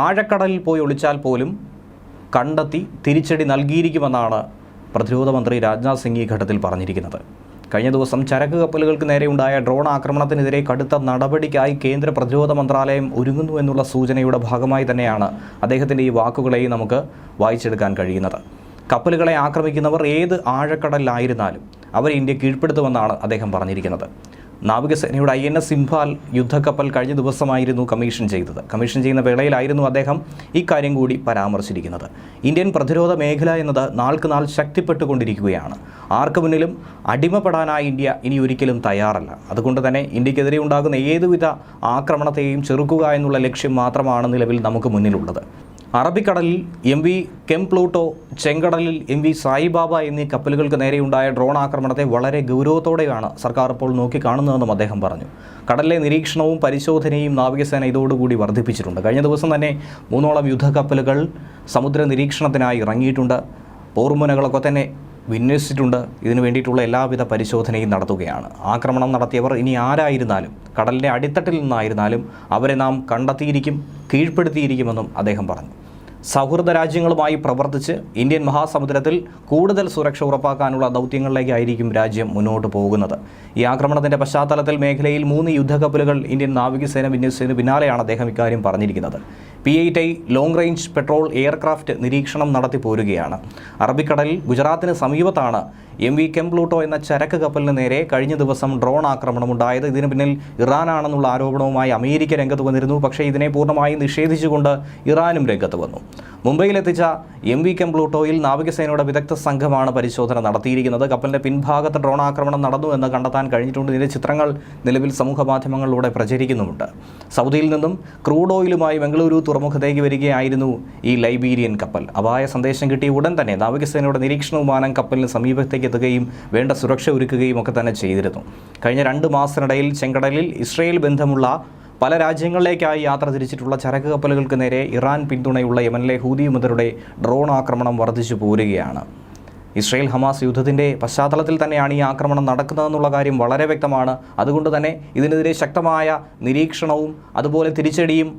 ആഴക്കടലിൽ പോയി ഒളിച്ചാൽ പോലും കണ്ടെത്തി തിരിച്ചടി നൽകിയിരിക്കുമെന്നാണ് പ്രതിരോധ മന്ത്രി രാജ്നാഥ് സിംഗ് ഈ ഘട്ടത്തിൽ പറഞ്ഞിരിക്കുന്നത്. കഴിഞ്ഞ ദിവസം ചരക്ക് കപ്പലുകൾക്ക് നേരെയുണ്ടായ ഡ്രോൺ ആക്രമണത്തിനെതിരെ കടുത്ത നടപടിക്കായി കേന്ദ്ര പ്രതിരോധ മന്ത്രാലയം ഒരുങ്ങുന്നു എന്നുള്ള സൂചനയുടെ ഭാഗമായി തന്നെയാണ് അദ്ദേഹത്തിൻ്റെ ഈ വാക്കുകളെയും നമുക്ക് വായിച്ചെടുക്കാൻ കഴിയുന്നത്. കപ്പലുകളെ ആക്രമിക്കുന്നവർ ഏത് ആഴക്കടലിലായിരുന്നാലും അവരെ ഇന്ത്യ കീഴ്പ്പെടുത്തുമെന്നാണ് അദ്ദേഹം പറഞ്ഞിരിക്കുന്നത്. നാവികസേനയുടെ INS ഇംഫാൽ യുദ്ധക്കപ്പൽ കഴിഞ്ഞ ദിവസമായിരുന്നു കമ്മീഷൻ ചെയ്തത്. കമ്മീഷൻ ചെയ്യുന്ന വേളയിലായിരുന്നു അദ്ദേഹം ഇക്കാര്യം കൂടി പരാമർശിച്ചിരിക്കുന്നത്. ഇന്ത്യൻ പ്രതിരോധ മേഖല എന്നത് നാൾക്ക് നാൾ ശക്തിപ്പെട്ടുകൊണ്ടിരിക്കുകയാണ്. ആർക്ക് മുന്നിലും അടിമപ്പെടാനായി ഇന്ത്യ ഇനി ഒരിക്കലും തയ്യാറല്ല. അതുകൊണ്ട് തന്നെ ഇന്ത്യക്കെതിരെ ഉണ്ടാകുന്ന ഏതുവിധ ആക്രമണത്തെയും ചെറുക്കുക എന്നുള്ള ലക്ഷ്യം മാത്രമാണ് നിലവിൽ നമുക്ക് മുന്നിലുള്ളത്. അറബിക്കടലിൽ MV കെംപ്ലൂട്ടോ, ചെങ്കടലിൽ MV സായിബാബ എന്നീ കപ്പലുകൾക്ക് നേരെയുണ്ടായ ഡ്രോൺ ആക്രമണത്തെ വളരെ ഗൗരവത്തോടെയാണ് സർക്കാർ ഇപ്പോൾ നോക്കിക്കാണുന്നതെന്നും അദ്ദേഹം പറഞ്ഞു. കടലിലെ നിരീക്ഷണവും പരിശോധനയും നാവികസേന ഇതോടുകൂടി വർദ്ധിപ്പിച്ചിട്ടുണ്ട്. കഴിഞ്ഞ ദിവസം തന്നെ 3ഓളം യുദ്ധക്കപ്പലുകൾ സമുദ്ര നിരീക്ഷണത്തിനായി ഇറങ്ങിയിട്ടുണ്ട്. പോർമുനകളൊക്കെ തന്നെ വിന്യസിച്ചിട്ടുണ്ട്. ഇതിനു വേണ്ടിയിട്ടുള്ള എല്ലാവിധ പരിശോധനയും നടത്തുകയാണ്. ആക്രമണം നടത്തിയവർ ഇനി ആരായിരുന്നാലും, കടലിൻ്റെ അടിത്തട്ടിൽ നിന്നായിരുന്നാലും അവരെ നാം കണ്ടെത്തിയിരിക്കും, കീഴ്പ്പെടുത്തിയിരിക്കുമെന്നും അദ്ദേഹം പറഞ്ഞു. സൗഹൃദ രാജ്യങ്ങളുമായി പ്രവർത്തിച്ച് ഇന്ത്യൻ മഹാസമുദ്രത്തിൽ കൂടുതൽ സുരക്ഷ ഉറപ്പാക്കാനുള്ള ദൗത്യങ്ങളിലേക്കായിരിക്കും രാജ്യം മുന്നോട്ട് പോകുന്നത്. ഈ ആക്രമണത്തിൻ്റെ പശ്ചാത്തലത്തിൽ മേഖലയിൽ 3 യുദ്ധക്കപ്പലുകൾ ഇന്ത്യൻ നാവികസേന വിന്യസിച്ചതിന് പിന്നാലെയാണ് അദ്ദേഹം ഇക്കാര്യം പറഞ്ഞിരിക്കുന്നത്. P-8I long range petrol aircraft നിരീക്ഷണം നടത്തി പോരുകയാണ്. അറബിക്കടലിൽ ഗുജറാത്തിന് സമീപത്താണ് MV കെംപ്ലൂട്ടോ എന്ന ചരക്ക് കപ്പലിന് നേരെ കഴിഞ്ഞ ദിവസം ഡ്രോൺ ആക്രമണമുണ്ടായത്. ഇതിന് പിന്നിൽ ഇറാനാണെന്നുള്ള ആരോപണവുമായി അമേരിക്ക രംഗത്ത് വന്നിരുന്നു. പക്ഷേ ഇതിനെ പൂർണ്ണമായും നിഷേധിച്ചുകൊണ്ട് ഇറാനും രംഗത്ത് വന്നു. മുംബൈയിലെത്തിച്ച MV കെംപ്ലൂട്ടോയിൽ നാവികസേനയുടെ വിദഗ്ധ സംഘമാണ് പരിശോധന നടത്തിയിരിക്കുന്നത്. കപ്പലിൻ്റെ പിൻഭാഗത്ത് ഡ്രോൺ ആക്രമണം നടന്നു എന്ന് കണ്ടെത്താൻ കഴിഞ്ഞിട്ടുണ്ട്. ഇതിൻ്റെ ചിത്രങ്ങൾ നിലവിൽ സമൂഹ മാധ്യമങ്ങളിലൂടെ പ്രചരിക്കുന്നുമുണ്ട്. സൗദിയിൽ നിന്നും ക്രൂഡ് ഓയിലുമായി ബംഗളൂരു തുറമുഖത്തേക്ക് വരികയായിരുന്നു ഈ ലൈബീരിയൻ കപ്പൽ. അപായ സന്ദേശം കിട്ടിയ ഉടൻ തന്നെ നാവികസേനയുടെ നിരീക്ഷണ വിമാനം കപ്പലിന് സമീപത്തേക്ക് എത്തുകയും വേണ്ട സുരക്ഷ ഒരുക്കുകയും ഒക്കെ തന്നെ ചെയ്തിരുന്നു. കഴിഞ്ഞ 2 മാസത്തിനിടയിൽ ചെങ്കടലിൽ ഇസ്രയേൽ ബന്ധമുള്ള പല രാജ്യങ്ങളിലേക്കായി യാത്ര തിരിച്ചിട്ടുള്ള ചരക്ക് കപ്പലുകൾക്ക് നേരെ ഇറാൻ പിന്തുണയുള്ള യമനിലെ ഹൂതി വിമതരുടെ ഡ്രോൺ ആക്രമണം വർദ്ധിച്ചു പോരുകയാണ്. ഇസ്രയേൽ ഹമാസ് യുദ്ധത്തിൻ്റെ പശ്ചാത്തലത്തിൽ തന്നെയാണ് ഈ ആക്രമണം നടക്കുന്നതെന്നുള്ള കാര്യം വളരെ വ്യക്തമാണ്. അതുകൊണ്ട് തന്നെ ഇതിനെതിരെ ശക്തമായ നിരീക്ഷണവും അതുപോലെ തിരിച്ചടിയും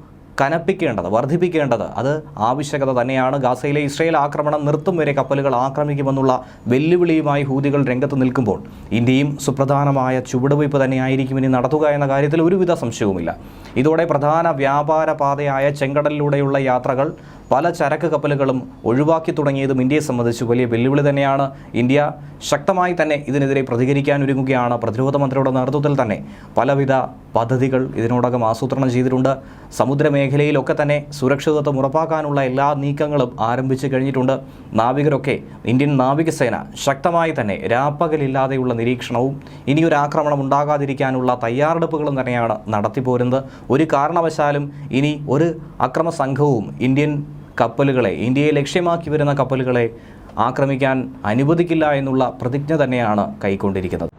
വർദ്ധിപ്പിക്കേണ്ടത് അത് ആവശ്യകത തന്നെയാണ്. ഗാസയിലെ ഇസ്രയേൽ ആക്രമണം നിർത്തും വരെ കപ്പലുകൾ ആക്രമിക്കുമെന്നുള്ള വെല്ലുവിളിയുമായി ഹൂതികൾ രംഗത്ത് നിൽക്കുമ്പോൾ ഇന്ത്യയും സുപ്രധാനമായ ചുവടുവയ്പ് തന്നെയായിരിക്കും ഇനി നടത്തുക എന്ന കാര്യത്തിൽ ഒരുവിധ സംശയവുമില്ല. ഇതോടെ പ്രധാന വ്യാപാര പാതയായ ചെങ്കടലിലൂടെയുള്ള യാത്രകൾ പല ചരക്ക് കപ്പലുകളും ഒഴിവാക്കി തുടങ്ങിയതും ഇന്ത്യയെ സംബന്ധിച്ച് വലിയ വെല്ലുവിളി തന്നെയാണ്. ഇന്ത്യ ശക്തമായി തന്നെ ഇതിനെതിരെ പ്രതികരിക്കാൻ ഒരുങ്ങുകയാണ്. പ്രതിരോധ മന്ത്രിയുടെ നേതൃത്വത്തിൽ തന്നെ പലവിധ പദ്ധതികൾ ഇതിനോടകം ആസൂത്രണം ചെയ്തിട്ടുണ്ട്. സമുദ്രമേഖലയിലൊക്കെ തന്നെ സുരക്ഷിതത്വം ഉറപ്പാക്കാനുള്ള എല്ലാ നീക്കങ്ങളും ആരംഭിച്ചു കഴിഞ്ഞിട്ടുണ്ട്. നാവികരൊക്കെ, ഇന്ത്യൻ നാവികസേന ശക്തമായി തന്നെ രാപ്പകലില്ലാതെയുള്ള നിരീക്ഷണവും ഇനിയൊരു ആക്രമണം ഉണ്ടാകാതിരിക്കാനുള്ള തയ്യാറെടുപ്പുകളും തന്നെയാണ് നടത്തിപ്പോരുന്നത്. ഒരു കാരണവശാലും ഇനി ഒരു അക്രമ സംഘവും ഇന്ത്യയെ ലക്ഷ്യമാക്കി വരുന്ന കപ്പലുകളെ ആക്രമിക്കാൻ അനുവദിക്കില്ല എന്നുള്ള പ്രതിജ്ഞ തന്നെയാണ് കൈക്കൊണ്ടിരിക്കുന്നത്.